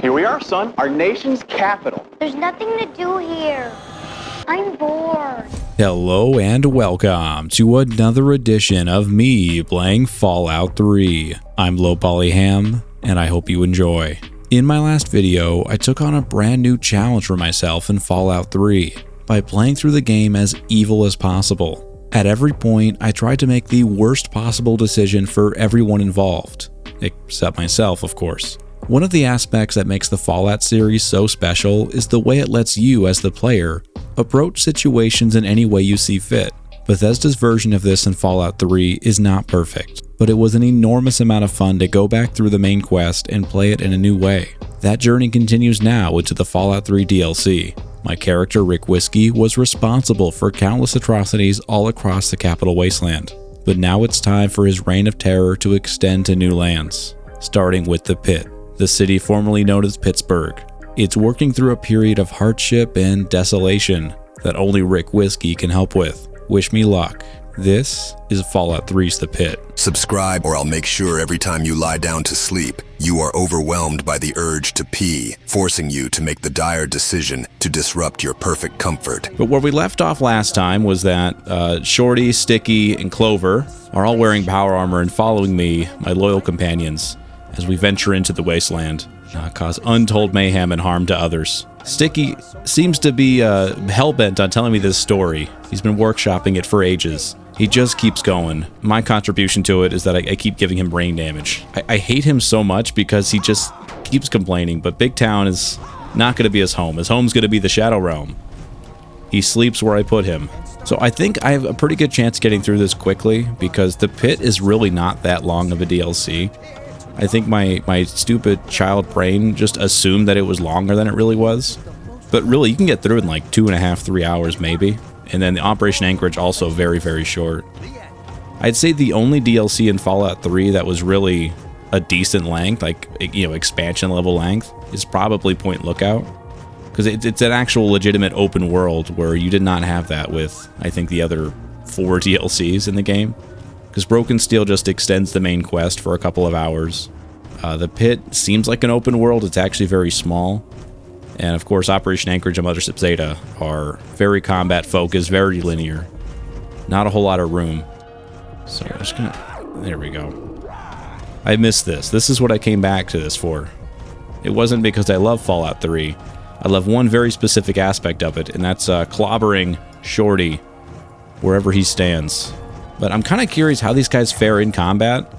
Here we are, son, our nation's capital. There's nothing to do here. I'm bored. Hello and welcome to another edition of me playing Fallout 3. I'm Low Poly Ham, and I hope you enjoy. In my last video, I took on a brand new challenge for myself in Fallout 3 by playing through the game as evil as possible. At every point, I tried to make the worst possible decision for everyone involved, except myself, of course. One of the aspects that makes the Fallout series so special is the way it lets you, as the player, approach situations in any way you see fit. Bethesda's version of this in Fallout 3 is not perfect, but it was an enormous amount of fun to go back through the main quest and play it in a new way. That journey continues now into the Fallout 3 DLC. My character Rick Whiskey was responsible for countless atrocities all across the Capital Wasteland, but now it's time for his reign of terror to extend to new lands, starting with the Pitt, the city formerly known as Pittsburgh. It's working through a period of hardship and desolation that only Rick Whiskey can help with. Wish me luck. This is Fallout 3's The Pitt. Subscribe or I'll make sure every time you lie down to sleep, you are overwhelmed by the urge to pee, forcing you to make the dire decision to disrupt your perfect comfort. But where we left off last time was that Shorty, Sticky, and Clover are all wearing power armor and following me, my loyal companions, as we venture into the wasteland, cause untold mayhem and harm to others. Sticky seems to be hell-bent on telling me this story. He's been workshopping it for ages. He just keeps going. My contribution to it is that I keep giving him brain damage. I hate him so much because he just keeps complaining, but Big Town is not going to be his home. His home's going to be the Shadow Realm. He sleeps where I put him. So I think I have a pretty good chance getting through this quickly because the Pit is really not that long of a DLC. I think my stupid child brain just assumed that it was longer than it really was. But really, you can get through it in like 2.5, 3 hours maybe. And then the Operation Anchorage also very, very short. I'd say the only DLC in Fallout 3 that was really a decent length, like, you know, expansion level length, is probably Point Lookout. Because it's an actual legitimate open world where you did not have that with, I think, the other 4 DLCs in the game. Because Broken Steel just extends the main quest for a couple of hours. The Pit seems like an open world. It's actually very small. And of course, Operation Anchorage and Mothership Zeta are very combat focused, very linear. Not a whole lot of room. So I'm just gonna... There we go. I missed this. This is what I came back to this for. It wasn't because I love Fallout 3. I love one very specific aspect of it, and that's clobbering Shorty wherever he stands. But I'm kind of curious how these guys fare in combat.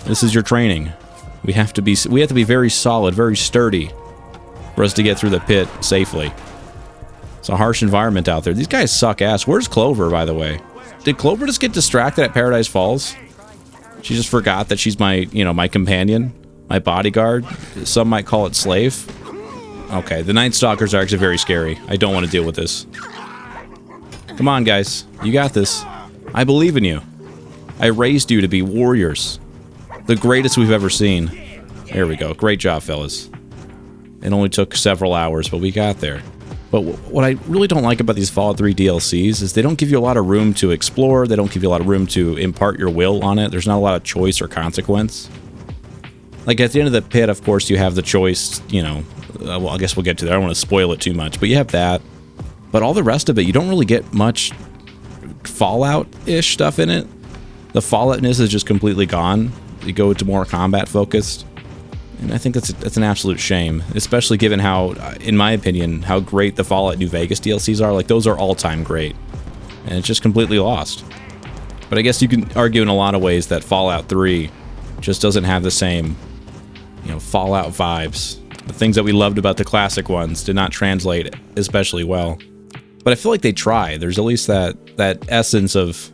This is your training. We have to be very solid, very sturdy for us to get through the Pit safely. It's a harsh environment out there. These guys suck ass. Where's Clover, by the way? Did Clover just get distracted at Paradise Falls? She just forgot that she's my, my companion, my bodyguard. Some might call it slave. Okay, the Night Stalkers are actually very scary. I don't want to deal with this. Come on, guys. You got this. I believe in you. I raised you to be warriors. The greatest we've ever seen. There we go. Great job, fellas. It only took several hours, but we got there. But what I really don't like about these Fallout 3 DLCs is they don't give you a lot of room to explore. They don't give you a lot of room to impart your will on it. There's not a lot of choice or consequence. Like at the end of the Pit, of course, you have the choice, well, I guess we'll get to that. I don't want to spoil it too much, but you have that. But all the rest of it, you don't really get much Fallout-ish stuff in it. The Falloutness is just completely gone. You go to more combat-focused. And I think that's an absolute shame, especially given how, in my opinion, how great the Fallout New Vegas DLCs are. Like, those are all-time great. And it's just completely lost. But I guess you can argue in a lot of ways that Fallout 3 just doesn't have the same, Fallout vibes. The things that we loved about the classic ones did not translate especially well. But I feel like they try. There's at least that essence of,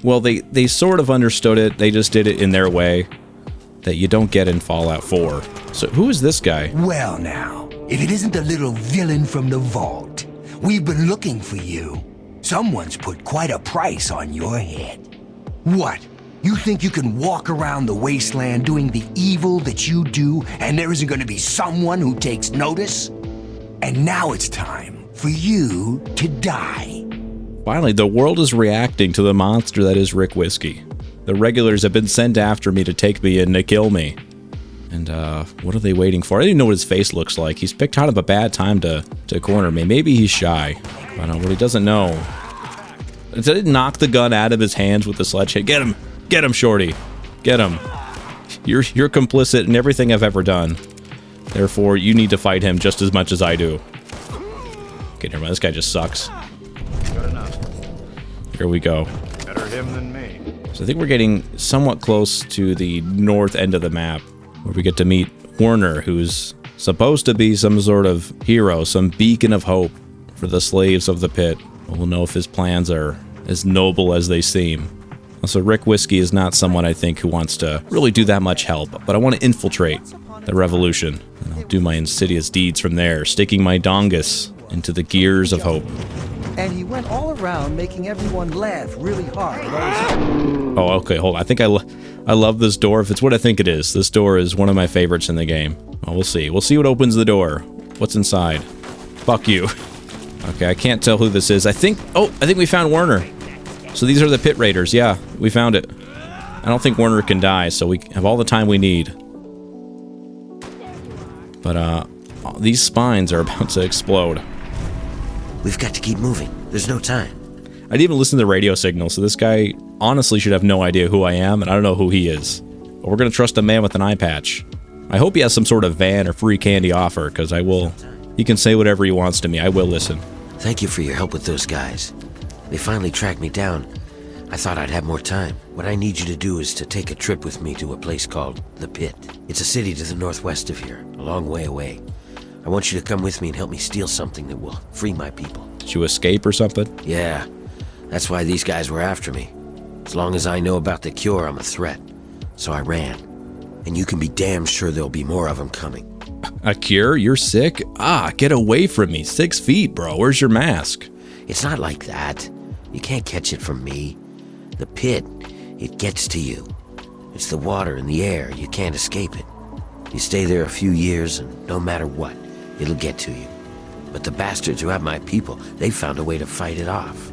well, they sort of understood it. They just did it in their way that you don't get in Fallout 4. So who is this guy? Well now, if it isn't the little villain from the vault, we've been looking for you. Someone's put quite a price on your head. What? You think you can walk around the wasteland doing the evil that you do and there isn't going to be someone who takes notice? And now it's time for you to die. Finally, the world is reacting to the monster that is Rick Whiskey. The regulars have been sent after me to take me and to kill me. And what are they waiting for? I didn't even know what his face looks like. He's picked kind of a bad time to corner me. Maybe he's shy. But what he doesn't know. Did it knock the gun out of his hands with the sledgehammer? Get him! Get him, Shorty! Get him! You're complicit in everything I've ever done. Therefore, you need to fight him just as much as I do. Okay, never mind. This guy just sucks. Good enough. Here we go. Better him than me. So I think we're getting somewhat close to the north end of the map, where we get to meet Werner, who's supposed to be some sort of hero, some beacon of hope for the slaves of the pit. We'll know if his plans are as noble as they seem. Also, Rick Whiskey is not someone I think who wants to really do that much help, but I want to infiltrate the revolution. And I'll do my insidious deeds from there, sticking my dongus into the gears of hope. And he went all around making everyone laugh really hard. Oh, okay, hold on. I think I love this door. If it's what I think it is, this door is one of my favorites in the game. Well, we'll see. We'll see what opens the door. What's inside? Fuck you. Okay, I can't tell who this is. I think we found Werner. So these are the pit raiders. Yeah, we found it. I don't think Werner can die, so we have all the time we need. But, these spines are about to explode. We've got to keep moving. There's no time. I didn't even listen to the radio signal, so this guy honestly should have no idea who I am, and I don't know who he is. But we're going to trust a man with an eye patch. I hope he has some sort of van or free candy offer, because I will... He can say whatever he wants to me. I will listen. Thank you for your help with those guys. They finally tracked me down. I thought I'd have more time. What I need you to do is to take a trip with me to a place called the Pitt. It's a city to the northwest of here, a long way away. I want you to come with me and help me steal something that will free my people. Did you escape or something? Yeah, that's why these guys were after me. As long as I know about the cure, I'm a threat. So I ran. And you can be damn sure there'll be more of them coming. A cure? You're sick? Ah, get away from me. 6 feet, bro. Where's your mask? It's not like that. You can't catch it from me. The Pit, it gets to you. It's the water and the air. You can't escape it. You stay there a few years, and no matter what, it'll get to you. But the bastards who have my people, they've found a way to fight it off.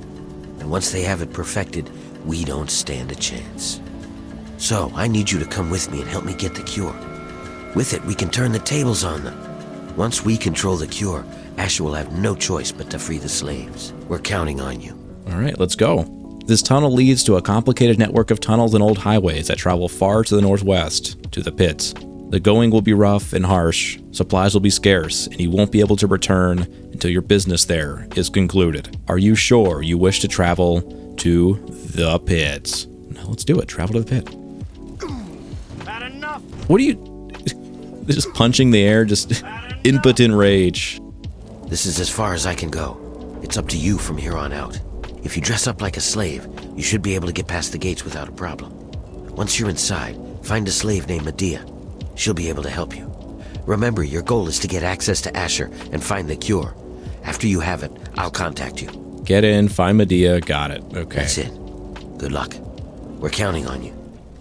And once they have it perfected, we don't stand a chance. So, I need you to come with me and help me get the cure. With it, we can turn the tables on them. Once we control the cure, Asher will have no choice but to free the slaves. We're counting on you. All right, let's go. This tunnel leads to a complicated network of tunnels and old highways that travel far to the northwest, to the pits. The going will be rough and harsh, supplies will be scarce, and you won't be able to return until your business there is concluded. Are you sure you wish to travel to the pits? Now let's do it. Travel to the pit. Had enough. What are you... Just punching the air, just impotent rage. This is as far as I can go. It's up to you from here on out. If you dress up like a slave, you should be able to get past the gates without a problem. Once you're inside, find a slave named Medea. She'll be able to help you. Remember, your goal is to get access to Asher and find the cure. After you have it, I'll contact you. Get in, find Medea, got it. Okay. That's it. Good luck. We're counting on you.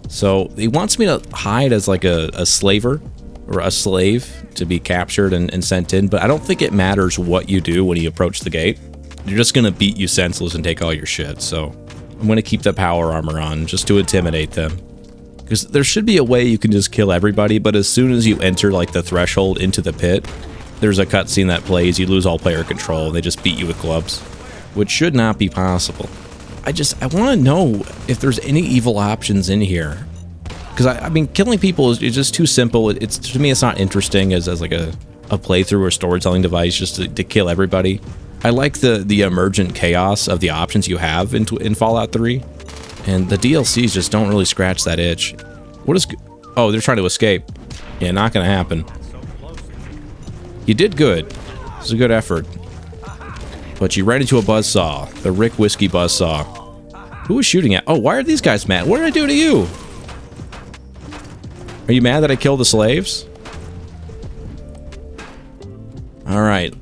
So he wants me to hide as like a slaver or a slave to be captured and sent in, but I don't think it matters what you do when you approach the gate. They're just gonna beat you senseless and take all your shit, so I'm gonna keep the power armor on just to intimidate them. Because there should be a way you can just kill everybody, but as soon as you enter like the threshold into the pit, there's a cutscene that plays, you lose all player control, and they just beat you with clubs, which should not be possible. I want to know if there's any evil options in here. Because I mean, killing people is just too simple. It's to me, it's not interesting as like a playthrough or storytelling device just to kill everybody. I like the emergent chaos of the options you have in Fallout 3, and the DLCs just don't really scratch that itch. What is... Oh, they're trying to escape. Yeah, not gonna happen. You did good. It's a good effort. But you ran into a buzzsaw. The Rick Whiskey buzzsaw. Who was shooting at? Oh, why are these guys mad? What did I do to you? Are you mad that I killed the slaves? Alright.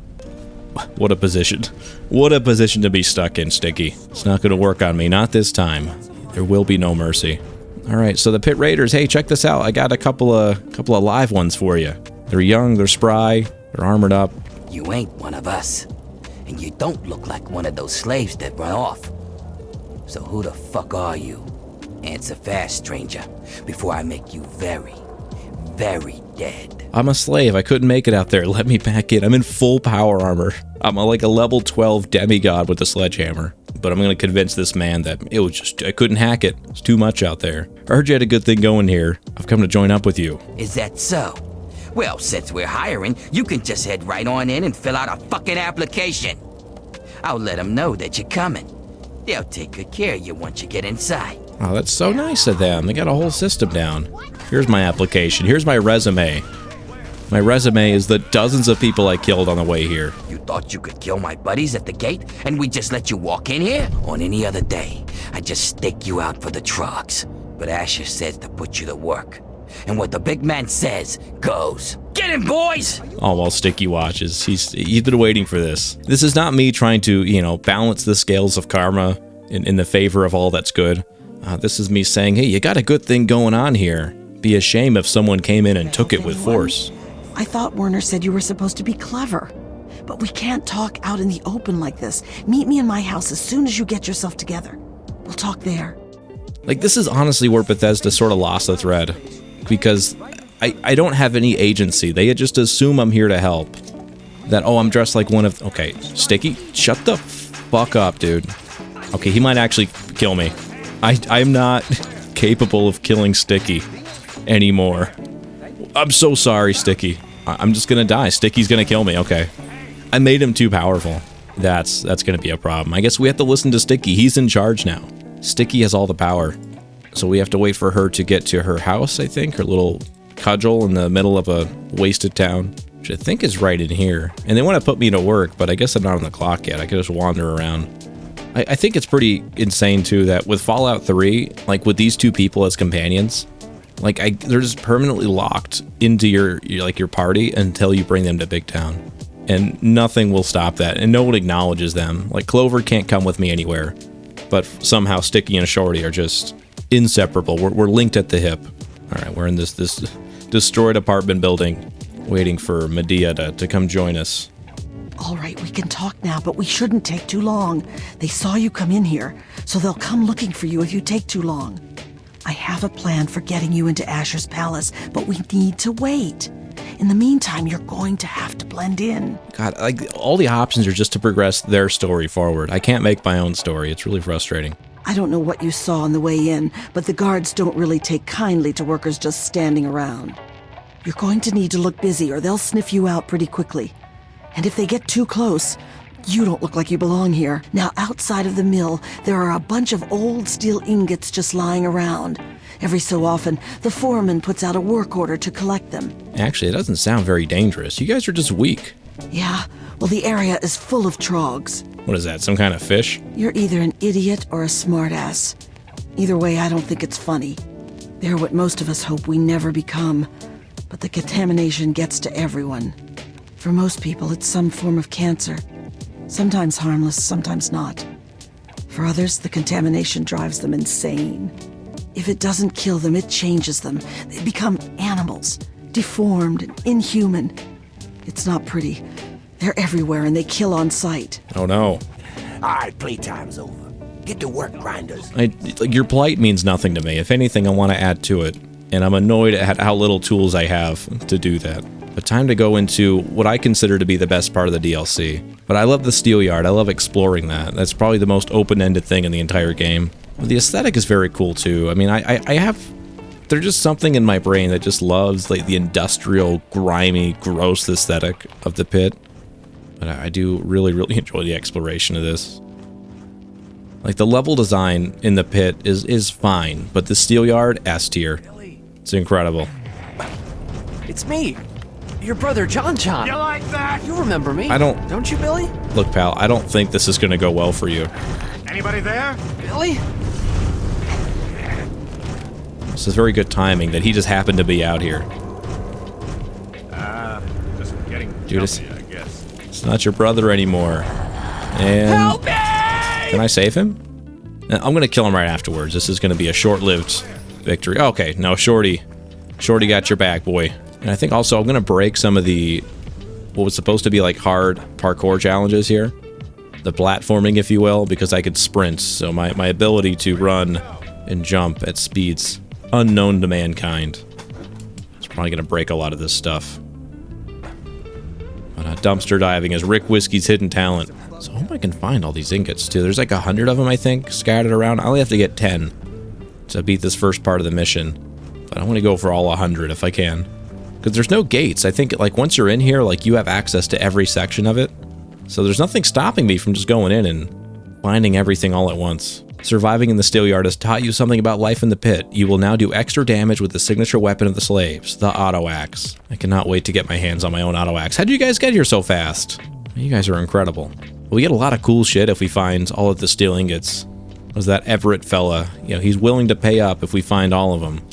What a position. What a position to be stuck in, Sticky. It's not gonna work on me. Not this time. There will be no mercy. Alright, so the Pit Raiders, hey, check this out. I got a couple of live ones for you. They're young, they're spry, they're armored up. You ain't one of us. And you don't look like one of those slaves that run off. So who the fuck are you? Answer fast, stranger, before I make you very, very dead. I'm a slave. I couldn't make it out there. Let me back in. I'm in full power armor. I'm like a level 12 demigod with a sledgehammer. But I'm going to convince this man that it was just, I couldn't hack it. It's too much out there. I heard you had a good thing going here. I've come to join up with you. Is that so? Well, since we're hiring, you can just head right on in and fill out a fucking application. I'll let them know that you're coming. They'll take good care of you once you get inside. Oh, that's so nice of them. They got a whole system down. Here's my application. Here's my resume. My resume is the dozens of people I killed on the way here. You thought you could kill my buddies at the gate and we just let you walk in here? On any other day, I'd just stake you out for the trucks. But Asher says to put you to work. And what the big man says goes. Get him, boys! Oh, while Sticky watches. He's been waiting for this. This is not me trying to, balance the scales of karma in the favor of all that's good. This is me saying, hey, you got a good thing going on here. Be a shame if someone came in and took it with force. I thought Werner said you were supposed to be clever. But we can't talk out in the open like this. Meet me in my house as soon as you get yourself together. We'll talk there. Like, this is honestly where Bethesda sort of lost the thread. Because I don't have any agency. They just assume I'm here to help. That, oh, I'm dressed like one of... Okay, Sticky, shut the fuck up, dude. Okay, he might actually kill me. I'm not capable of killing Sticky anymore. I'm so sorry, Sticky. I'm just gonna die. Sticky's gonna kill me. Okay. I made him too powerful. That's gonna be a problem. I guess we have to listen to Sticky. He's in charge now. Sticky has all the power. So we have to wait for her to get to her house, I think. Her little cudgel in the middle of a wasted town. Which I think is right in here. And they want to put me to work, but I guess I'm not on the clock yet. I could just wander around. I think it's pretty insane, too, that with Fallout 3, like with these two people as companions, like they're just permanently locked into your party until you bring them to Big Town. And nothing will stop that. And no one acknowledges them. Like Clover can't come with me anywhere. But somehow Sticky and Shorty are just inseparable. We're linked at the hip. All right, we're in this destroyed apartment building waiting for Medea to come join us. All right, we can talk now, but we shouldn't take too long. They saw you come in here, so they'll come looking for you if you take too long. I have a plan for getting you into Asher's palace, but we need to wait. In the meantime, you're going to have to blend in. God, like all the options are just to progress their story forward. I can't make my own story. It's really frustrating. I don't know what you saw on the way in, but the guards don't really take kindly to workers just standing around. You're going to need to look busy or they'll sniff you out pretty quickly. And if they get too close, you don't look like you belong here. Now, outside of the mill, there are a bunch of old steel ingots just lying around. Every so often, the foreman puts out a work order to collect them. Actually, it doesn't sound very dangerous. You guys are just weak. Yeah, well, the area is full of trogs. What is that, some kind of fish? You're either an idiot or a smartass. Either way, I don't think it's funny. They're what most of us hope we never become. But the contamination gets to everyone. For most people, it's some form of cancer. Sometimes harmless, sometimes not. For others, the contamination drives them insane. If it doesn't kill them, it changes them. They become animals, deformed and inhuman. It's not pretty. They're everywhere and they kill on sight. Oh no. All right, playtime's over. Get to work, grinders. Your plight means nothing to me. If anything, I want to add to it. And I'm annoyed at how little tools I have to do that. But time to go into what I consider to be the best part of the DLC. But I love the steel yard. I love exploring that. That's probably the most open-ended thing in the entire game. But the aesthetic is very cool too. I mean, I have... There's just something in my brain that just loves like the industrial, grimy, gross aesthetic of the pit. But I do really, really enjoy the exploration of this. Like the level design in the pit is fine, but the steel yard, S tier. It's incredible. It's me, your brother John. You like that? You remember me? Don't you, Billy? Look, pal, I don't think this is going to go well for you. Anybody there? Billy? This is very good timing that he just happened to be out here. Just getting Judas, jumpy, I guess. it's not your brother anymore. And Help me! can I save him? I'm going to kill him right afterwards. This is going to be a short-lived victory. Okay, no, Shorty got your back, boy. And I think also I'm going to break some of the what was supposed to be like hard parkour challenges here. The platforming, if you will, because I could sprint. So my ability to run and jump at speeds unknown to mankind. Probably gonna break a lot of this stuff. But dumpster diving is Rick Whiskey's hidden talent. So I hope I can find all these ingots too. There's like 100 of them, I think, scattered around. I only have to get 10 to beat this first part of the mission. But I want to go for all 100 if I can. Because there's no gates. I think like once you're in here, like you have access to every section of it. So there's nothing stopping me from just going in and finding everything all at once. Surviving in the steel yard has taught you something about life in the pit. You will now do extra damage with the signature weapon of the slaves, the auto axe. I cannot wait to get my hands on my own auto axe. How did you guys get here so fast? You guys are incredible. We get a lot of cool shit if we find all of the steel ingots. Was that Everett fella? You know, he's willing to pay up if we find all of them.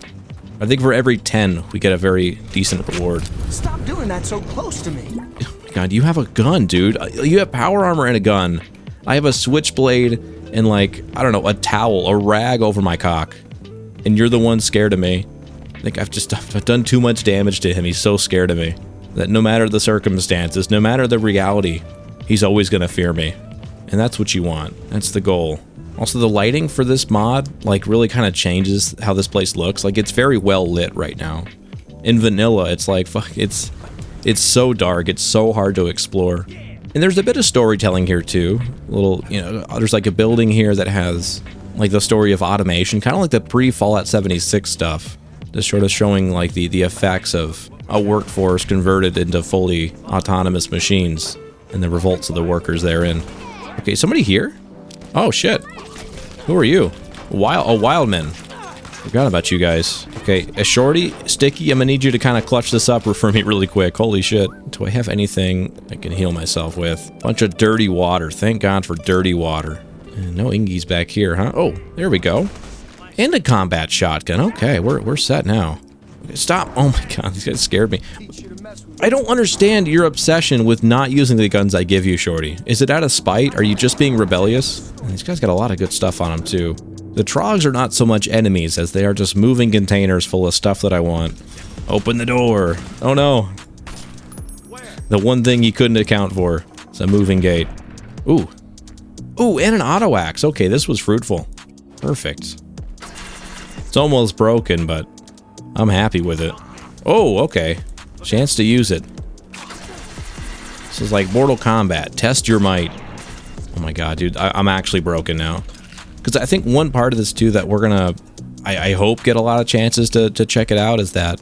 I think for every 10, we get a very decent reward. Stop doing that so close to me. Oh my god, you have a gun, dude. You have power armor and a gun. I have a switchblade and like, I don't know, a towel, a rag over my cock. And you're the one scared of me. I think I've done too much damage to him. He's so scared of me that no matter the circumstances, no matter the reality, he's always gonna fear me. And that's what you want. That's the goal. Also, the lighting for this mod, like, really kind of changes how this place looks. Like, it's very well lit right now. In vanilla, it's like, fuck, it's so dark, it's so hard to explore. And there's a bit of storytelling here, too. A little, you know, there's like a building here that has, like, the story of automation, kind of like the pre-Fallout 76 stuff. Just sort of showing, like, the effects of a workforce converted into fully autonomous machines and the revolts of the workers therein. Okay, somebody here? Oh, shit. Who are you? Wildman. Forgot about you guys. Okay, a shorty, Sticky, I'm gonna need you to kind of clutch this up for me really quick. Holy shit. Do I have anything I can heal myself with? Bunch of dirty water. Thank God for dirty water. And no Ingies back here, huh? Oh, there we go. And a combat shotgun. Okay, we're set now. Okay, stop. Oh my god, these guys scared me. I don't understand your obsession with not using the guns I give you, shorty. Is it out of spite? Are you just being rebellious? And these guys got a lot of good stuff on them, too. The Trogs are not so much enemies as they are just moving containers full of stuff that I want. Open the door. Oh no. The one thing you couldn't account for is a moving gate. Ooh. Ooh, and an auto axe. Okay, this was fruitful. Perfect. It's almost broken, but I'm happy with it. Oh, okay. Chance to use it. This is like Mortal Kombat. Test your might. Oh my god, dude. I'm actually broken now. Because I think one part of this, too, that we're gonna, I hope, get a lot of chances to check it out is that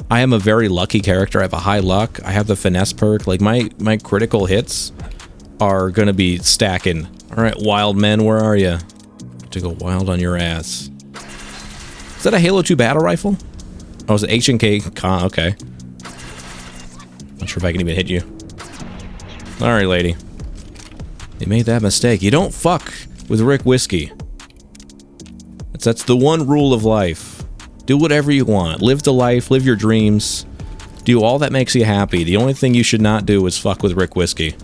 I am a very lucky character. I have a high luck. I have the finesse perk. Like, my critical hits are gonna be stacking. Alright, wild men, where are you? To go wild on your ass. Is that a Halo 2 battle rifle? Oh, is it H&K? Okay. Not sure if I can even hit you. Alright, lady. You made that mistake. You don't fuck with Rick Whiskey. That's the one rule of life. Do whatever you want. Live the life, live your dreams. Do all that makes you happy. The only thing you should not do is fuck with Rick Whiskey.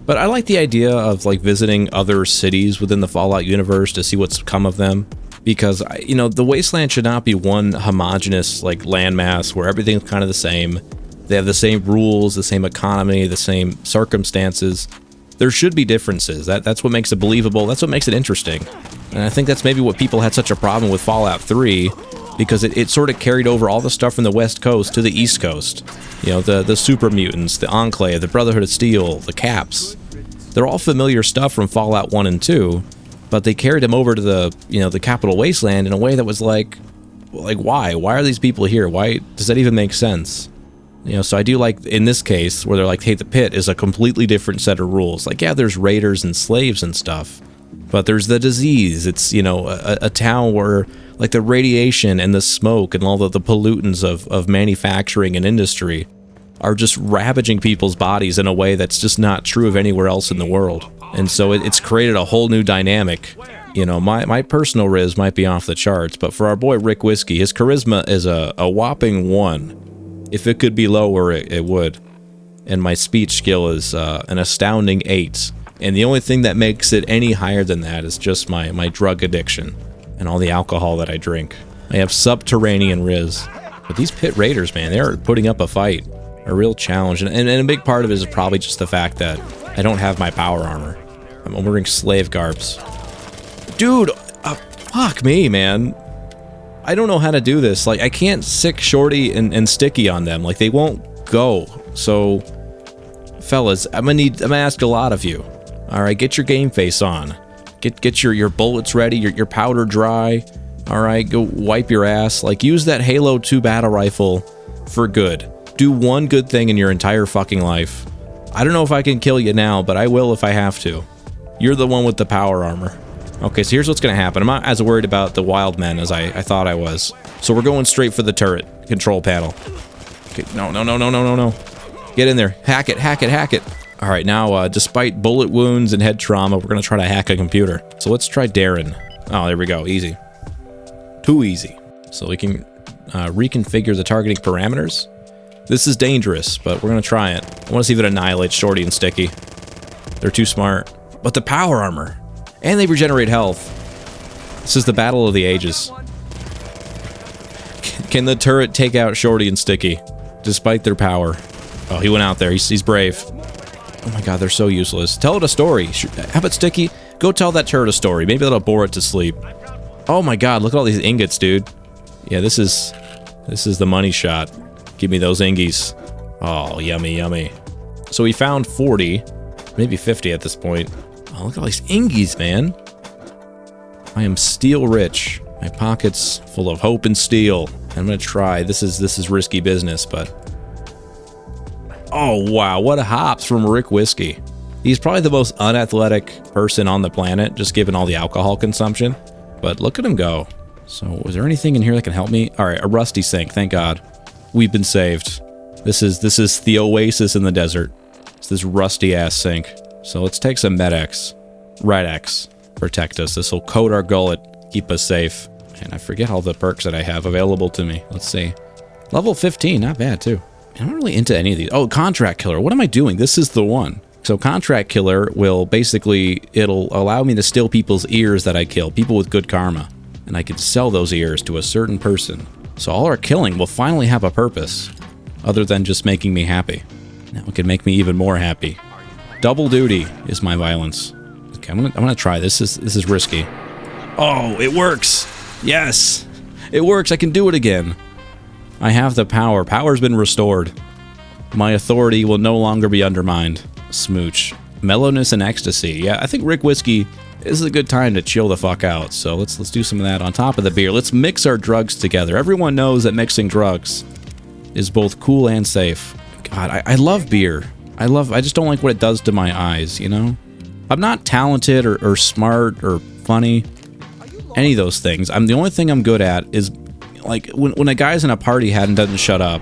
But I like the idea of, like, visiting other cities within the Fallout universe to see what's come of them. Because, you know, the Wasteland should not be one homogenous, like, landmass where everything's kind of the same. They have the same rules, the same economy, the same circumstances. There should be differences. That's what makes it believable. That's what makes it interesting. And I think that's maybe what people had such a problem with Fallout 3, because it sort of carried over all the stuff from the West Coast to the East Coast. You know, the super mutants, the Enclave, the Brotherhood of Steel, the Caps. They're all familiar stuff from Fallout 1 and 2, but they carried them over to the, you know, the Capital Wasteland in a way that was like why? Why are these people here? Why does that even make sense? You know, so I do like, in this case, where they're like, hey, the Pit is a completely different set of rules. Like, yeah, there's raiders and slaves and stuff, but there's the disease. It's, you know, a town where, like, the radiation and the smoke and all the pollutants of manufacturing and industry are just ravaging people's bodies in a way that's just not true of anywhere else in the world. And so it's created a whole new dynamic. You know, my personal riz might be off the charts, but for our boy Rick Whiskey, his charisma is a whopping 1. If it could be lower, it would. And my speech skill is an astounding 8. And the only thing that makes it any higher than that is just my drug addiction and all the alcohol that I drink. I have subterranean riz. But these Pit Raiders, man, they're putting up a fight. A real challenge. And a big part of it is probably just the fact that I don't have my power armor. I'm wearing slave garbs. Dude, fuck me, man. I don't know how to do this. Like, I can't sick Shorty and Sticky on them. Like, they won't go. So, fellas, I'm gonna ask a lot of you. All right, get your game face on. Get your bullets ready, your powder dry. All right, go wipe your ass. Like, use that Halo 2 battle rifle for good. Do one good thing in your entire fucking life. I don't know if I can kill you now, but I will if I have to. You're the one with the power armor. Okay, so here's what's gonna happen. I'm not as worried about the wild men as I thought I was. So we're going straight for the turret control panel. Okay, no. Get in there. Hack it. All right, now, despite bullet wounds and head trauma, we're gonna try to hack a computer. So let's try Darren. Oh, there we go, easy. Too easy. So we can reconfigure the targeting parameters. This is dangerous, but we're gonna try it. I wanna see if it annihilates Shorty and Sticky. They're too smart. But the power armor. And they regenerate health. This is the battle of the ages. Can the turret take out Shorty and Sticky, despite their power? Oh, he went out there. He's brave. Oh my god, they're so useless. Tell it a story. How about Sticky? Go tell that turret a story. Maybe that'll bore it to sleep. Oh my god, look at all these ingots, dude. Yeah, this is the money shot. Give me those ingies. Oh, yummy. So we found 40, maybe 50 at this point. Oh, look at all these ingies, man. I am steel rich. My pockets full of hope and steel. I'm gonna try. This is risky business, but... Oh, wow, what a hops from Rick Whiskey. He's probably the most unathletic person on the planet, just given all the alcohol consumption. But look at him go. So, is there anything in here that can help me? All right, a rusty sink, thank God. We've been saved. This is the oasis in the desert. It's this rusty-ass sink. So let's take some Med-X. Red-X. Protect us. This will coat our gullet, keep us safe. And I forget all the perks that I have available to me. Let's see. Level 15, not bad, too. I'm not really into any of these. Oh, Contract Killer. What am I doing? This is the one. So Contract Killer will basically, it'll allow me to steal people's ears that I kill, people with good karma. And I can sell those ears to a certain person. So all our killing will finally have a purpose, other than just making me happy. Now it can make me even more happy. Double duty is my violence. Okay, I'm gonna try this. This is risky. Oh, it works! Yes! It works, I can do it again. I have the power. Power's been restored. My authority will no longer be undermined. Smooch. Mellowness and ecstasy. Yeah, I think Rick Whiskey is a good time to chill the fuck out. So let's do some of that on top of the beer. Let's mix our drugs together. Everyone knows that mixing drugs is both cool and safe. God, I love beer. I just don't like what it does to my eyes, you know? I'm not talented or smart or funny. Any of those things. The only thing I'm good at is, like, when a guy's in a party hat and doesn't shut up,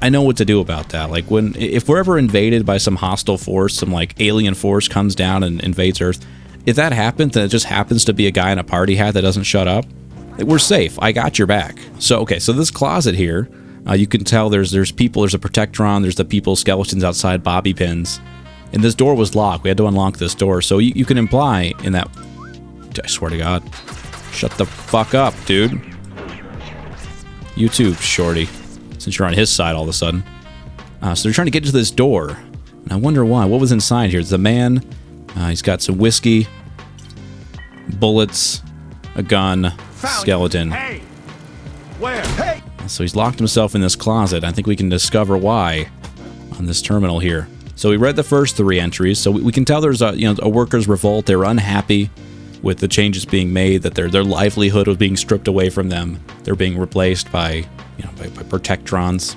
I know what to do about that. Like, if we're ever invaded by some hostile force, some, like, alien force comes down and invades Earth, if that happens, then it just happens to be a guy in a party hat that doesn't shut up, we're safe. I got your back. So, okay, so this closet here, you can tell there's people, there's a Protectron, there's the people skeletons outside, bobby pins. And this door was locked. We had to unlock this door. So you can imply in that... I swear to God. Shut the fuck up, dude. You too, Shorty. Since you're on his side all of a sudden. So they're trying to get to this door. And I wonder why. What was inside here? It's a man. He's got some whiskey. Bullets. A gun. Skeleton. Hey! Where? Hey! So he's locked himself in this closet. I think we can discover why on this terminal here. So we read the first 3 entries. So we can tell there's a workers' revolt. They're unhappy with the changes being made, that their livelihood was being stripped away from them. They're being replaced by Protectrons.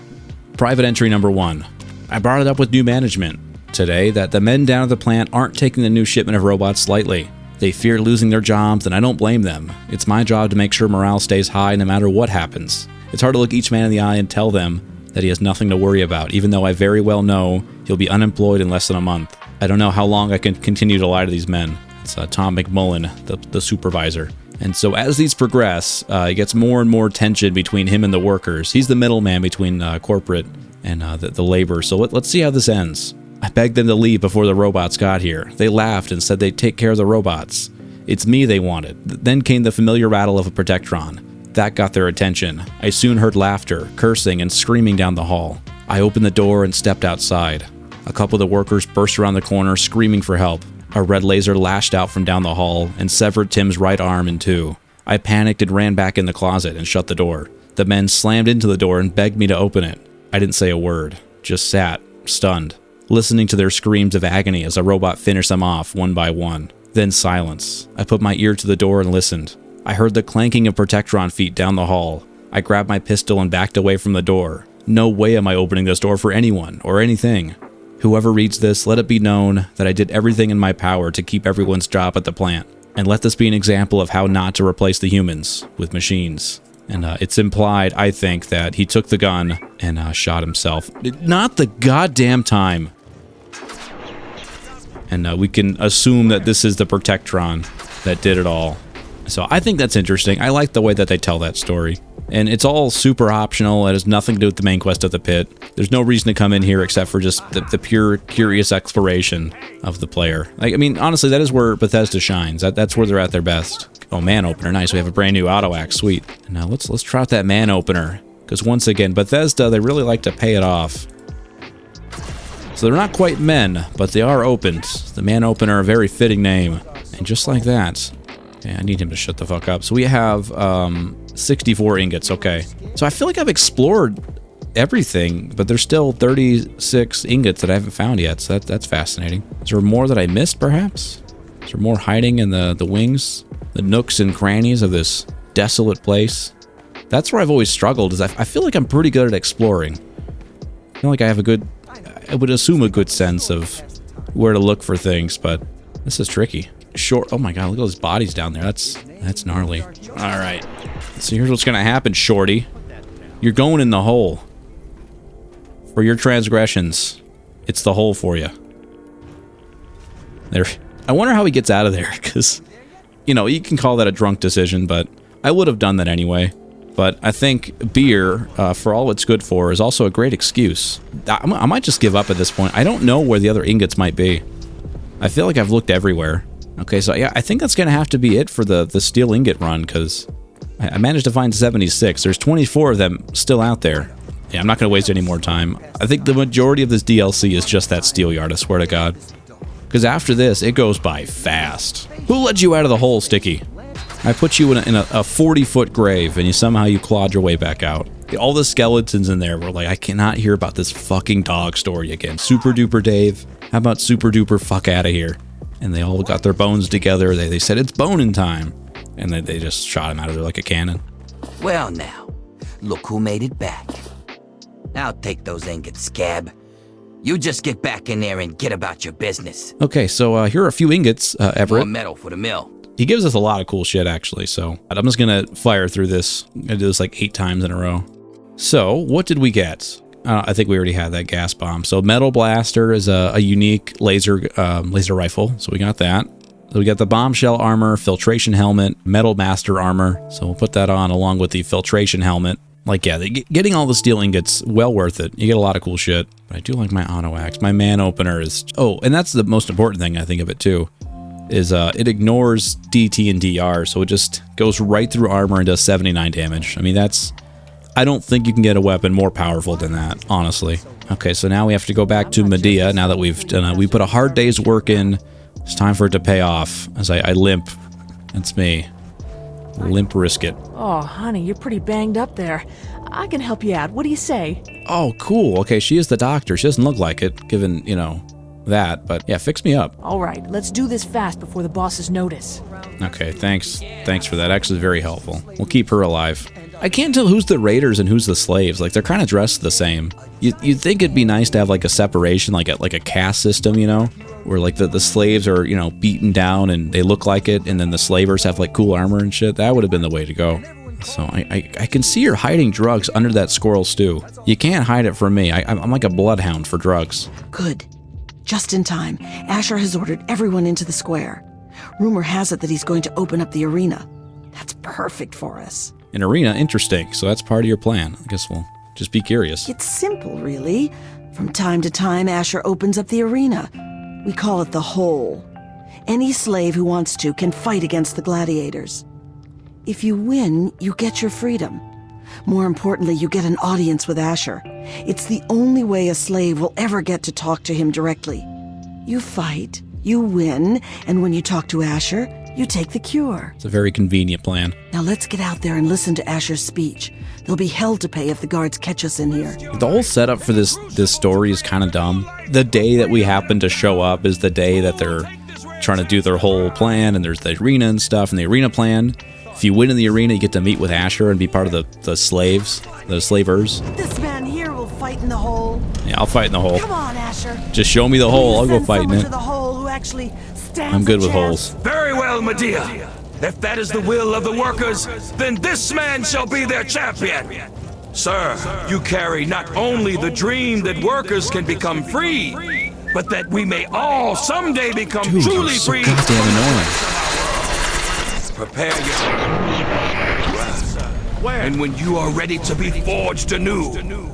Private entry number 1. I brought it up with new management today that the men down at the plant aren't taking the new shipment of robots lightly. They fear losing their jobs, and I don't blame them. It's my job to make sure morale stays high no matter what happens. It's hard to look each man in the eye and tell them that he has nothing to worry about, even though I very well know he'll be unemployed in less than a month. I don't know how long I can continue to lie to these men. It's Tom McMullen, the supervisor. And so as these progress, it gets more and more tension between him and the workers. He's the middleman between corporate and the labor. So let's see how this ends. I begged them to leave before the robots got here. They laughed and said they'd take care of the robots. It's me they wanted. Then came the familiar rattle of a Protectron. That got their attention. I soon heard laughter, cursing, and screaming down the hall. I opened the door and stepped outside. A couple of the workers burst around the corner, screaming for help. A red laser lashed out from down the hall and severed Tim's right arm in 2. I panicked and ran back in the closet and shut the door. The men slammed into the door and begged me to open it. I didn't say a word, just sat, stunned, listening to their screams of agony as a robot finished them off one by one. Then silence. I put my ear to the door and listened. I heard the clanking of Protectron feet down the hall. I grabbed my pistol and backed away from the door. No way am I opening this door for anyone or anything. Whoever reads this, let it be known that I did everything in my power to keep everyone's job at the plant. And let this be an example of how not to replace the humans with machines. And it's implied, I think, that he took the gun and shot himself. Not the goddamn time. And we can assume that this is the Protectron that did it all. So I think that's interesting. I like the way that they tell that story. And it's all super optional. It has nothing to do with the main quest of the pit. There's no reason to come in here except for just the pure curious exploration of the player. I mean, honestly, that is where Bethesda shines. That's where they're at their best. Oh, man opener. Nice. We have a brand new auto axe. Sweet. And now let's try out that man opener. Because once again, Bethesda, they really like to pay it off. So they're not quite men, but they are opened. The man opener, a very fitting name. And just like that. Okay, I need him to shut the fuck up. So we have 64 ingots. Okay. So I feel like I've explored everything, but there's still 36 ingots that I haven't found yet. So that's fascinating. Is there more that I missed, perhaps? Is there more hiding in the wings? The nooks and crannies of this desolate place? That's where I've always struggled, is I feel like I'm pretty good at exploring. I feel like I have I would assume a good sense of where to look for things, but this is tricky. Oh my god, look at those bodies down there. That's gnarly. Alright. So here's what's gonna happen, Shorty. You're going in the hole. For your transgressions. It's the hole for you. There. I wonder how he gets out of there, because, you know, you can call that a drunk decision, but I would have done that anyway. But I think beer, for all it's good for, is also a great excuse. I might just give up at this point. I don't know where the other ingots might be. I feel like I've looked everywhere. Okay, so yeah, I think that's going to have to be it for the steel ingot run, because I managed to find 76. There's 24 of them still out there. Yeah, I'm not going to waste any more time. I think the majority of this DLC is just that steel yard, I swear to God. Because after this, it goes by fast. Who let you out of the hole, Sticky? I put you in a 40-foot grave, and you clawed your way back out. All the skeletons in there were like, I cannot hear about this fucking dog story again. Super Duper Dave, how about Super Duper fuck out of here? And they all got their bones together. They said, it's boning time. And they just shot him out of there like a cannon. Well now, look who made it back. I'll take those ingots, scab. You just get back in there and get about your business. Okay, so here are a few ingots, Everett. More metal for the mill. He gives us a lot of cool shit, actually, so I'm just gonna fire through this. I'm gonna do this like 8 times in a row. So, what did we get? I think we already had that gas bomb. So, Metal Blaster is a unique laser rifle, so we got that. So we got the Bombshell Armor, Filtration Helmet, Metal Master Armor, so we'll put that on along with the Filtration Helmet. Like, yeah, getting all the steel ingots, well worth it. You get a lot of cool shit. But I do like my auto axe. My man opener is... Oh, and that's the most important thing, I think, of it, too. Is it ignores DT and DR, so it just goes right through armor and does 79 damage. I mean, that's... I don't think you can get a weapon more powerful than that, honestly. Okay, so now we have to go back to Medea, now that we've done we put a hard day's work in. It's time for it to pay off, as I limp. That's me. Limp Brisket. Oh, honey, you're pretty banged up there. I can help you out. What do you say? Oh, cool. Okay, she is the doctor. She doesn't look like it, given, you know, that. But yeah, fix me up. All right, let's do this fast before the bosses notice. Okay, thanks. Thanks for that. Actually, very helpful. We'll keep her alive. I can't tell who's the raiders and who's the slaves. Like, they're kind of dressed the same. You'd think it'd be nice to have, like, a separation, like a caste system, you know? Where, like, the slaves are, you know, beaten down and they look like it, and then the slavers have, like, cool armor and shit. That would have been the way to go. So I can see you're hiding drugs under that squirrel stew. You can't hide it from me. I'm like a bloodhound for drugs. Good. Just in time. Asher has ordered everyone into the square. Rumor has it that he's going to open up the arena. That's perfect for us. An arena? Interesting. So that's part of your plan. I guess we'll just be curious. It's simple, really. From time to time, Asher opens up the arena. We call it the Hole. Any slave who wants to can fight against the gladiators. If you win, you get your freedom. More importantly, you get an audience with Asher. It's the only way a slave will ever get to talk to him directly. You fight, you win, and when you talk to Asher, You take the cure. It's a very convenient plan. Now let's get out there and listen to Asher's speech. There'll be hell to pay if the guards catch us in here. The whole setup for this story is kind of dumb. The day that we happen to show up is the day that they're trying to do their whole plan, and there's the arena and stuff, and the arena plan. If you win in the arena, you get to meet with Asher and be part of the slaves, the slavers. This man here will fight in the hole. Yeah, I'll fight in the hole. Come on, Asher. Just show me the hole, I'll go fight in it. To the hole who actually stands I'm good a with chance. holes. Very well, Medea. If that is the will of the workers, then this man shall be their champion. Sir, you carry not only the dream that workers can become free, but that we may all someday become Dude, truly you're so free. goddamn annoying. Prepare your... And when you are ready to be forged anew,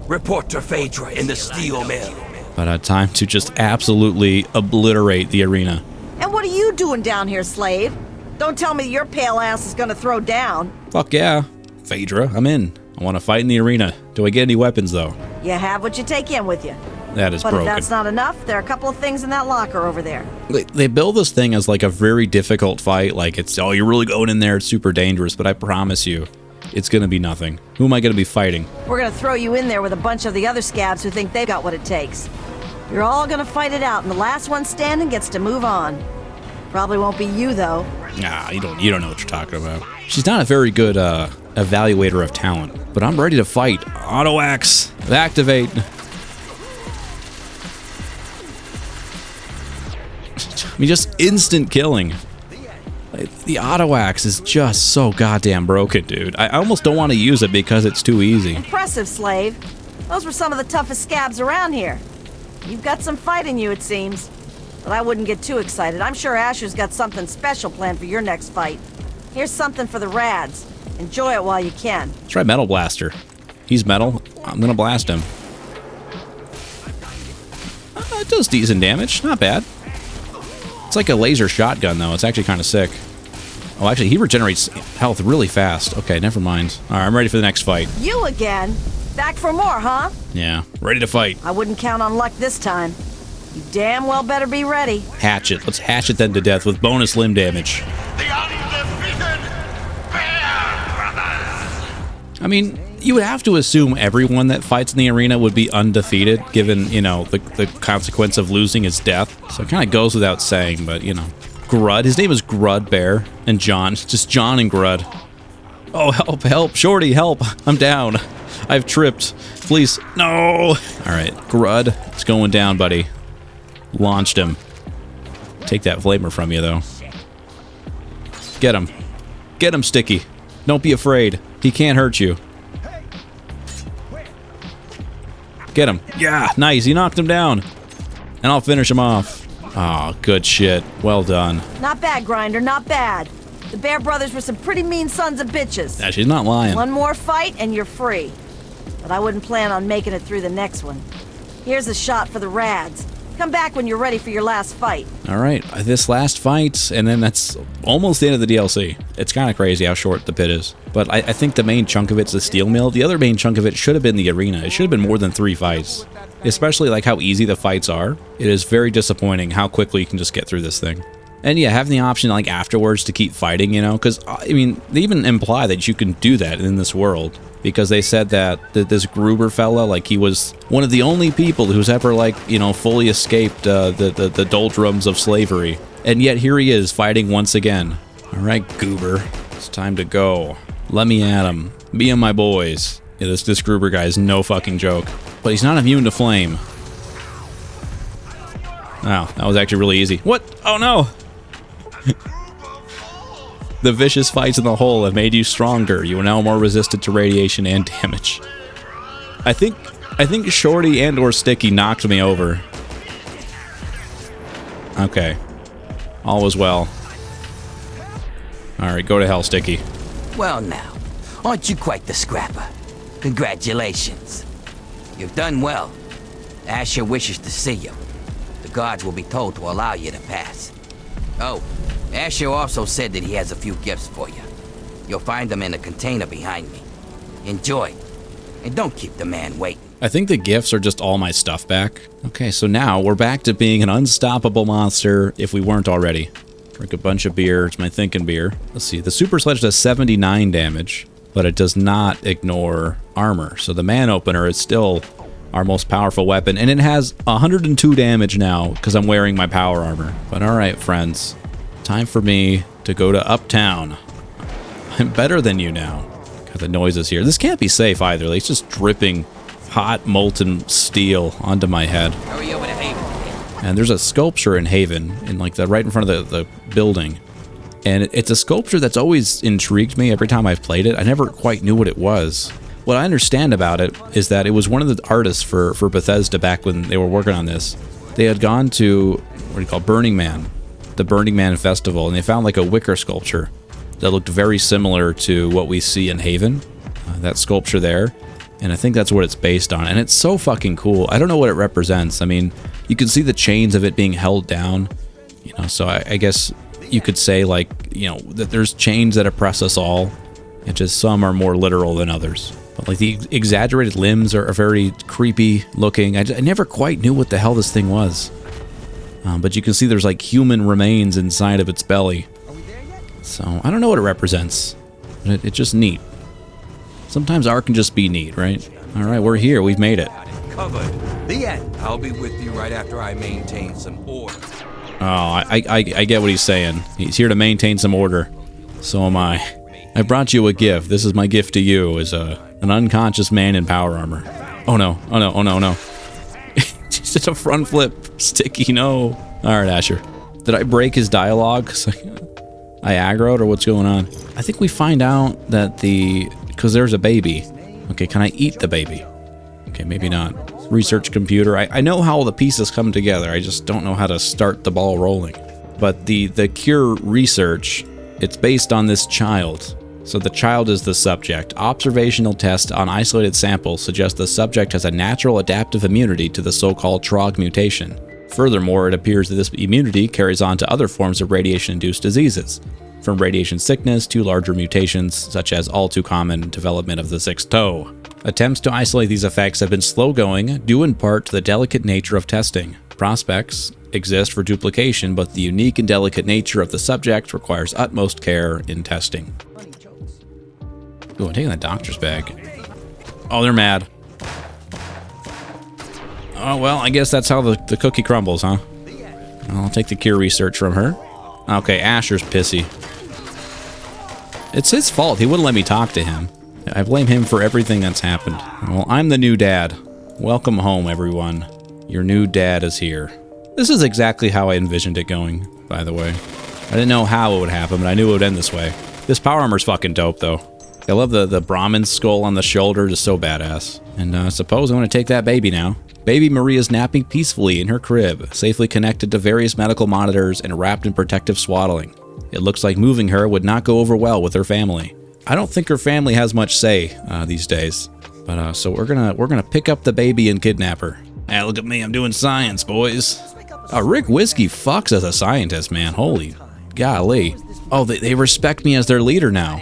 report to Phaedra in the steel mill. But time to just absolutely obliterate the arena. And what are you doing down here, slave? Don't tell me your pale ass is gonna throw down. Fuck yeah. Phaedra, I'm in. I want to fight in the arena. Do I get any weapons, though? You have what you take in with you. That is But broken. if that's not enough, there are a couple of things in that locker over there. They build this thing as like a very difficult fight. Like it's, oh, you're really going in there. It's super dangerous. But I promise you, it's going to be nothing. Who am I going to be fighting? We're gonna throw you in there with a bunch of the other scabs who think they've got what it takes. You're all gonna fight it out, and the last one standing gets to move on. Probably won't be you, though. Nah, you don't know what you're talking about. She's not a very good evaluator of talent. But I'm ready to fight. Auto axe. Activate. I mean, just instant killing. The auto axe is just so goddamn broken, dude. I almost don't want to use it because it's too easy. Impressive, slave. Those were some of the toughest scabs around here. You've got some fight in you, it seems. But I wouldn't get too excited. I'm sure Asher's got something special planned for your next fight. Here's something for the rads. Enjoy it while you can. Let's try Metal Blaster. He's metal. I'm gonna blast him. It does decent damage. Not bad. It's like a laser shotgun, though. It's actually kind of sick. Oh, actually, he regenerates health really fast. Okay, never mind. All right, I'm ready for the next fight. You again? Back for more, huh? Yeah, ready to fight. I wouldn't count on luck this time. You damn well better be ready. Hatchet. Let's hatchet them to death with bonus limb damage. The undefeated Bear Brothers. I mean, you would have to assume everyone that fights in the arena would be undefeated, given, you know, the consequence of losing is death. So it kind of goes without saying, but, you know. Grud. His name is Grud Bear. And John. Just John and Grud. Oh, help, help. Shorty, help. I'm down. I've tripped. Please. No. All right. Grud. It's going down, buddy. Launched him. Take that flamer from you, though. Get him. Get him, Sticky. Don't be afraid. He can't hurt you. Get him. Yeah, nice. He knocked him down. And I'll finish him off. Oh, good shit. Well done. Not bad, Grinder, not bad. The Bear Brothers were some pretty mean sons of bitches. Yeah, she's not lying. One more fight and you're free. But I wouldn't plan on making it through the next one. Here's a shot for the rads. Come back when you're ready for your last fight. All right, this last fight, and then that's almost the end of the DLC. It's kind of crazy how short the pit is. But I think the main chunk of it's the steel mill. The other main chunk of it should have been the arena. It should have been more than 3 fights. Especially like how easy the fights are. It is very disappointing how quickly you can just get through this thing. And yeah, having the option like afterwards to keep fighting, you know, because I mean, they even imply that you can do that in this world. Because they said that this Gruber fella, like he was one of the only people who's ever like, you know, fully escaped the doldrums of slavery. And yet here he is fighting once again. All right, Goober, it's time to go. Let me at him. Me and my boys. Yeah, this Gruber guy is no fucking joke. But he's not immune to flame. Wow, that was actually really easy. What? Oh no! The vicious fights in the hole have made you stronger. You are now more resistant to radiation and damage. I think Shorty and or Sticky knocked me over. Okay. All was well. Alright, go to hell, Sticky. Well now, aren't you quite the scrapper? Congratulations. You've done well. Asher wishes to see you. The guards will be told to allow you to pass. Oh, Asher also said that he has a few gifts for you. You'll find them in a container behind me. Enjoy. And don't keep the man waiting. I think the gifts are just all my stuff back. Okay, so now we're back to being an unstoppable monster if we weren't already. Drink a bunch of beer. It's my thinking beer. Let's see. The Super Sledge does 79 damage, but it does not ignore armor. So the man opener is still our most powerful weapon, and it has 102 damage now because I'm wearing my power armor. But all right, friends, time for me to go to Uptown. I'm better than you now. Got the noises here. This can't be safe either. Like, it's just dripping hot molten steel onto my head. Hurry over to Haven. And there's a sculpture in Haven, in like the right in front of the building. And it's a sculpture that's always intrigued me every time I've played it. I never quite knew what it was. What I understand about it is that it was one of the artists for Bethesda back when they were working on this. They had gone to, what do you call, Burning Man, the Burning Man Festival, and they found like a wicker sculpture that looked very similar to what we see in Haven, that sculpture there. And I think that's what it's based on. And it's so fucking cool. I don't know what it represents. I mean, you can see the chains of it being held down, you know, so I guess you could say, like, you know, that there's chains that oppress us all. It's just some are more literal than others. But like the exaggerated limbs are very creepy looking. I never quite knew what the hell this thing was. But you can see there's like human remains inside of its belly. So I don't know what it represents. But it's just neat. Sometimes art can just be neat, right? All right, we're here. We've made it. Covered. The end. I'll be with you right after I maintain some order. Oh, I get what he's saying. He's here to maintain some order. So am I. I brought you a gift. This is my gift to you as an unconscious man in power armor. Oh no, oh no, oh no, no. Just did a front flip. Sticky, no. All right, Asher. Did I break his dialogue? I aggroed, or what's going on? I think we find out that because there's a baby. Okay, can I eat the baby? Okay, maybe not. Research computer. I know how all the pieces come together. I just don't know how to start the ball rolling. But the cure research, it's based on this child. So the child is the subject. Observational tests on isolated samples suggest the subject has a natural adaptive immunity to the so-called TROG mutation. Furthermore, it appears that this immunity carries on to other forms of radiation-induced diseases, from radiation sickness to larger mutations, such as all too common development of the sixth toe. Attempts to isolate these effects have been slow-going, due in part to the delicate nature of testing. Prospects exist for duplication, but the unique and delicate nature of the subject requires utmost care in testing. Ooh, I'm taking the doctor's bag. Oh, they're mad. Oh, well, I guess that's how the cookie crumbles, huh? I'll take the cure research from her. Okay, Asher's pissy. It's his fault. He wouldn't let me talk to him. I blame him for everything that's happened. Well, I'm the new dad. Welcome home, everyone. Your new dad is here. This is exactly how I envisioned it going, by the way. I didn't know how it would happen, but I knew it would end this way. This power armor's fucking dope, though. I love the Brahmin skull on the shoulder. Just so badass. And I suppose I'm going to take that baby now. Baby Maria's napping peacefully in her crib, safely connected to various medical monitors and wrapped in protective swaddling. It looks like moving her would not go over well with her family. I don't think her family has much say these days. But so we're gonna pick up the baby and kidnap her. Hey, look at me, I'm doing science, boys. Rick Whiskey fucks as a scientist, man. Holy golly. Oh, they respect me as their leader now.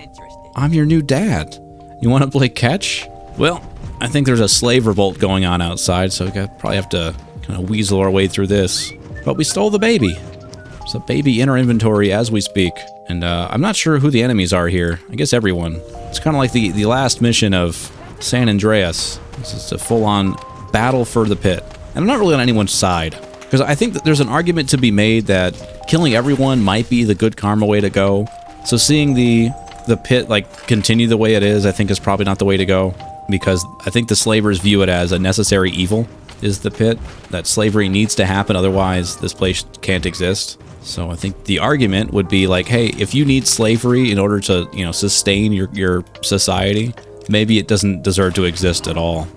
I'm your new dad. You want to play catch? Well, I think there's a slave revolt going on outside, so we probably have to kind of weasel our way through this. But we stole the baby. There's a baby in our inventory as we speak. And I'm not sure who the enemies are here. I guess everyone. It's kind of like the last mission of San Andreas. This is a full-on battle for the pit. And I'm not really on anyone's side. Because I think that there's an argument to be made that killing everyone might be the good karma way to go. So seeing the pit like continue the way it is, I think is probably not the way to go. Because I think the slavers view it as a necessary evil, is the pit. That slavery needs to happen, otherwise this place can't exist. So I think the argument would be like, hey, if you need slavery in order to, you know, sustain your society, maybe it doesn't deserve to exist at all.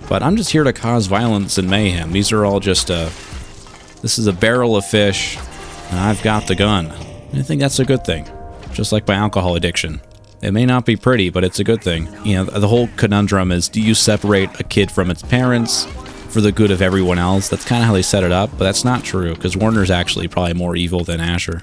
But I'm just here to cause violence and mayhem. These are all just this is a barrel of fish, and I've got the gun. And I think that's a good thing. Just like my alcohol addiction. It may not be pretty, but it's a good thing. You know, the whole conundrum is, do you separate a kid from its parents for the good of everyone else? That's kind of how they set it up, but that's not true, because Warner's actually probably more evil than Asher.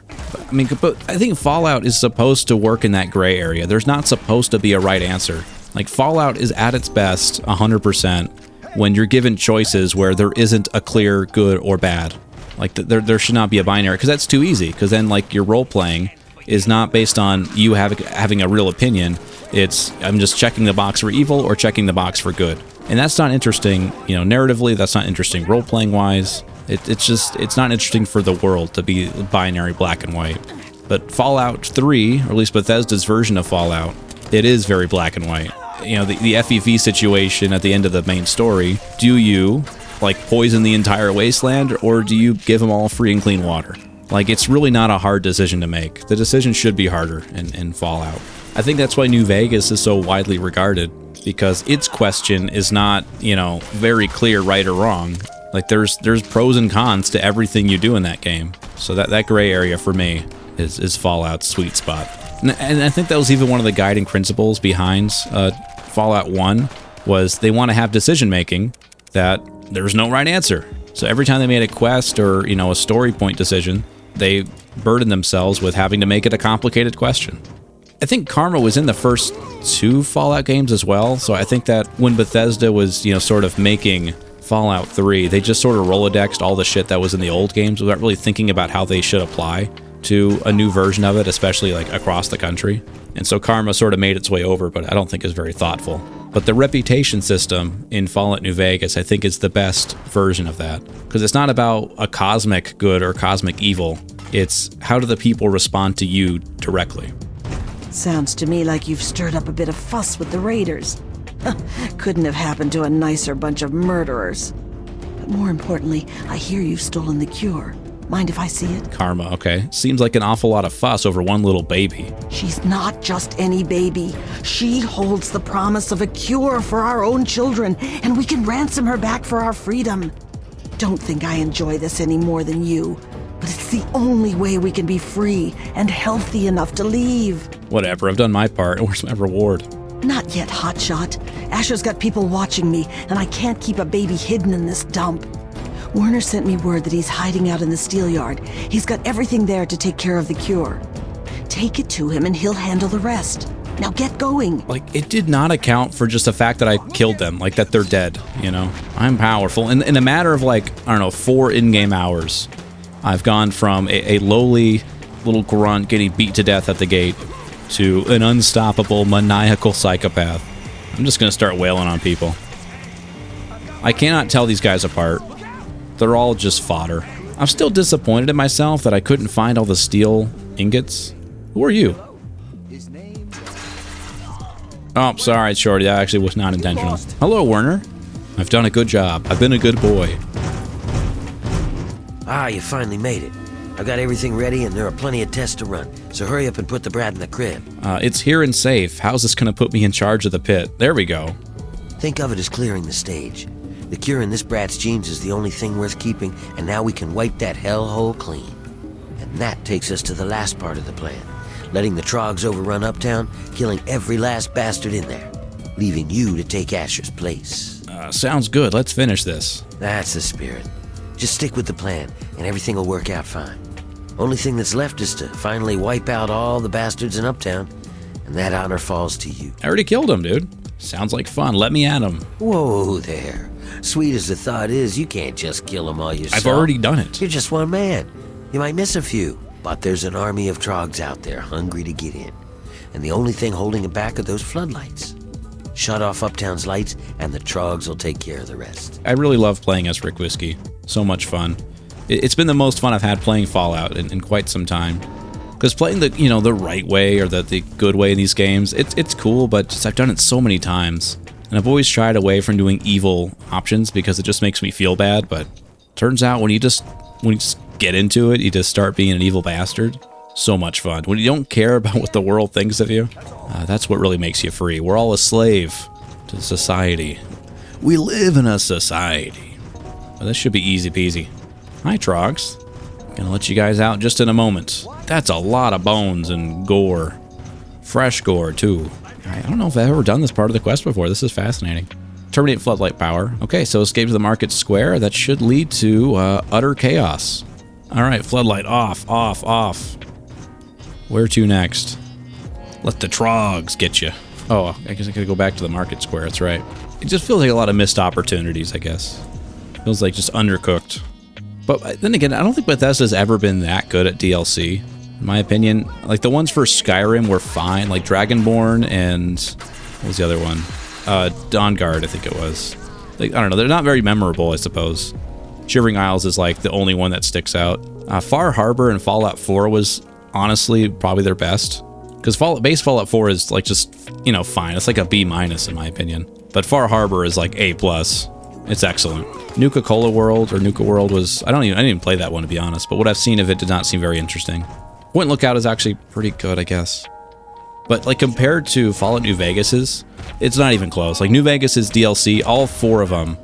But I think Fallout is supposed to work in that gray area. There's not supposed to be a right answer. Like, Fallout is at its best 100% when you're given choices where there isn't a clear good or bad. Like, there should not be a binary, because that's too easy. Because then, like, your role-playing is not based on you having a real opinion. It's, I'm just checking the box for evil or checking the box for good. And that's not interesting, you know, narratively. That's not interesting role-playing-wise. It's not interesting for the world to be binary black and white. But Fallout 3, or at least Bethesda's version of Fallout, it is very black and white. You know, the FEV situation at the end of the main story, do you, like, poison the entire wasteland, or do you give them all free and clean water? Like, it's really not a hard decision to make. The decision should be harder in Fallout. I think that's why New Vegas is so widely regarded, because its question is not, you know, very clear right or wrong. Like, there's pros and cons to everything you do in that game. So that gray area for me is Fallout's sweet spot. And I think that was even one of the guiding principles behind Fallout 1, was they want to have decision making that there's no right answer. So every time they made a quest or, you know, a story point decision, they burdened themselves with having to make it a complicated question. I think karma was in the first 2 Fallout games as well. So I think that when Bethesda was, you know, sort of making Fallout 3, they just sort of Rolodexed all the shit that was in the old games without really thinking about how they should apply to a new version of it, especially like across the country. And so karma sort of made its way over, but I don't think is very thoughtful. But the reputation system in Fallout New Vegas, I think, is the best version of that. Because it's not about a cosmic good or cosmic evil. It's how do the people respond to you directly. Sounds to me like you've stirred up a bit of fuss with the raiders. Couldn't have happened to a nicer bunch of murderers. But more importantly, I hear you've stolen the cure. Mind if I see it? Karma, okay. Seems like an awful lot of fuss over one little baby. She's not just any baby. She holds the promise of a cure for our own children, and we can ransom her back for our freedom. Don't think I enjoy this any more than you, but it's the only way we can be free and healthy enough to leave. Whatever, I've done my part. Where's my reward? Not yet, hotshot. Asher's got people watching me, and I can't keep a baby hidden in this dump. Werner sent me word that he's hiding out in the steel yard. He's got everything there to take care of the cure. Take it to him and he'll handle the rest. Now get going. Like, it did not account for just the fact that I killed them, like that they're dead, you know? I'm powerful. In a matter of, like, I don't know, 4 in-game hours, I've gone from a lowly little grunt getting beat to death at the gate to an unstoppable, maniacal psychopath. I'm just gonna start wailing on people. I cannot tell these guys apart. They're all just fodder. I'm still disappointed in myself that I couldn't find all the steel ingots. Who are you? Oh, sorry, Shorty. That actually was not intentional. Hello, Werner. I've done a good job. I've been a good boy. Ah, you finally made it. I've got everything ready and there are plenty of tests to run. So hurry up and put the brat in the crib. It's here and safe. How's this gonna put me in charge of the pit? There we go. Think of it as clearing the stage. The cure in this brat's genes is the only thing worth keeping, and now we can wipe that hellhole clean. And that takes us to the last part of the plan. Letting the Trogs overrun Uptown, killing every last bastard in there. Leaving you to take Asher's place. Sounds good. Let's finish this. That's the spirit. Just stick with the plan, and everything will work out fine. Only thing that's left is to finally wipe out all the bastards in Uptown, and that honor falls to you. I already killed him, dude. Sounds like fun. Let me at him. Whoa there. Sweet as the thought is, you can't just kill them all yourself. I've already done it. You're just one man. You might miss a few, but there's an army of Trogs out there hungry to get in. And the only thing holding it back are those floodlights. Shut off Uptown's lights, and the Trogs will take care of the rest. I really love playing as Rick Whiskey. So much fun. It's been the most fun I've had playing Fallout in quite some time. Because playing the right way or the good way in these games, it's cool, but just I've done it so many times. And I've always shied away from doing evil options because it just makes me feel bad, but turns out when you just get into it, you just start being an evil bastard. So much fun. When you don't care about what the world thinks of you, that's what really makes you free. We're all a slave to society. We live in a society. Well, this should be easy peasy. Hi, Trogs. Gonna let you guys out just in a moment. That's a lot of bones and gore. Fresh gore, too. I don't know if I've ever done this part of the quest before. This is fascinating. Terminate floodlight power. Okay, so escape to the market square. That should lead to utter chaos. All right, floodlight off, off, off. Where to next? Let the Trogs get you. Oh, I guess I gotta go back to the market square. That's right. It just feels like a lot of missed opportunities, I guess. Feels like just undercooked. But then again, I don't think Bethesda's ever been that good at DLC, in my opinion. Like, the ones for Skyrim were fine, like Dragonborn and... what was the other one? Dawnguard, I think it was. Like, I don't know, they're not very memorable, I suppose. Shivering Isles is, like, the only one that sticks out. Far Harbor and Fallout 4 was, honestly, probably their best. Because base Fallout 4 is, like, just, you know, fine. It's like a B- in my opinion. But Far Harbor is, like, A+. It's excellent. Nuka-Cola World, or Nuka World was... I didn't even play that one, to be honest. But what I've seen of it did not seem very interesting. Point Lookout is actually pretty good, I guess. But, like, compared to Fallout New Vegas's, it's not even close. Like, New Vegas's DLC, all 4 of them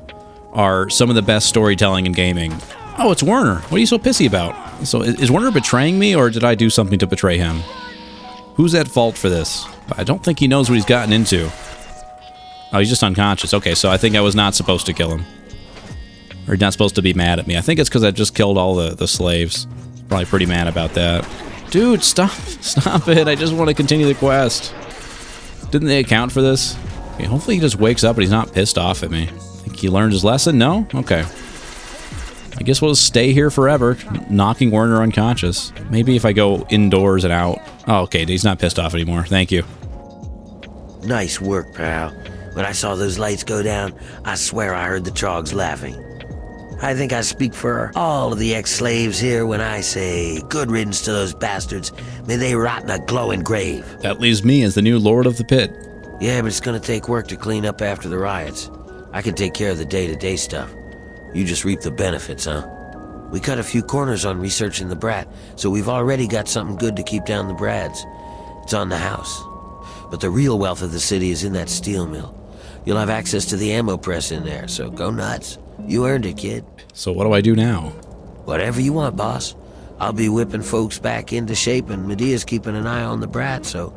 are some of the best storytelling in gaming. Oh, it's Werner. What are you so pissy about? So, is Werner betraying me, or did I do something to betray him? Who's at fault for this? I don't think he knows what he's gotten into. Oh, he's just unconscious. Okay, so I think I was not supposed to kill him. Or not supposed to be mad at me. I think it's because I just killed all the slaves. Probably pretty mad about that. Dude, stop. Stop it. I just want to continue the quest. Didn't they account for this? Okay, hopefully he just wakes up and he's not pissed off at me. Think he learned his lesson? No? Okay. I guess we'll stay here forever, knocking Werner unconscious. Maybe if I go indoors and out. Oh, okay, he's not pissed off anymore. Thank you. Nice work, pal. When I saw those lights go down, I swear I heard the Trogs laughing. I think I speak for all of the ex-slaves here when I say, good riddance to those bastards. May they rot in a glowing grave. That leaves me as the new Lord of the Pit. Yeah, but it's gonna take work to clean up after the riots. I can take care of the day-to-day stuff. You just reap the benefits, huh? We cut a few corners on researching the brat, so we've already got something good to keep down the Brads. It's on the house. But the real wealth of the city is in that steel mill. You'll have access to the ammo press in there, so go nuts. You earned it, kid. So what do I do now? Whatever you want, boss. I'll be whipping folks back into shape, and Medea's keeping an eye on the brat, so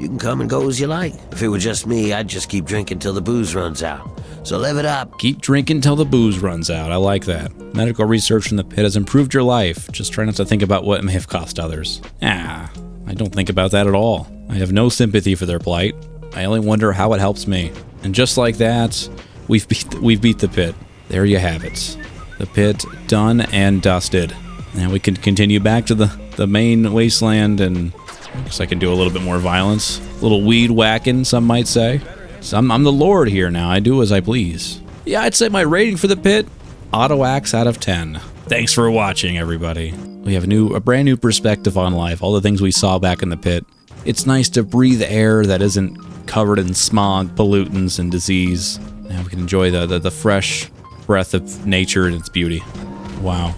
you can come and go as you like. If it were just me, I'd just keep drinking till the booze runs out. So live it up. Keep drinking till the booze runs out. I like that. Medical research in the pit has improved your life. Just try not to think about what it may have cost others. I don't think about that at all. I have no sympathy for their plight. I only wonder how it helps me. And just like that, we've beat the pit. There you have it. The pit done and dusted. Now we can continue back to the main wasteland, and I guess I can do a little bit more violence. A little weed whacking, some might say. So I'm the Lord here now. I do as I please. Yeah, I'd say my rating for the pit, auto axe out of 10. Thanks for watching, everybody. We have a brand new perspective on life, all the things we saw back in the pit. It's nice to breathe air that isn't covered in smog, pollutants, and disease. Now we can enjoy the fresh breath of nature and its beauty. Wow.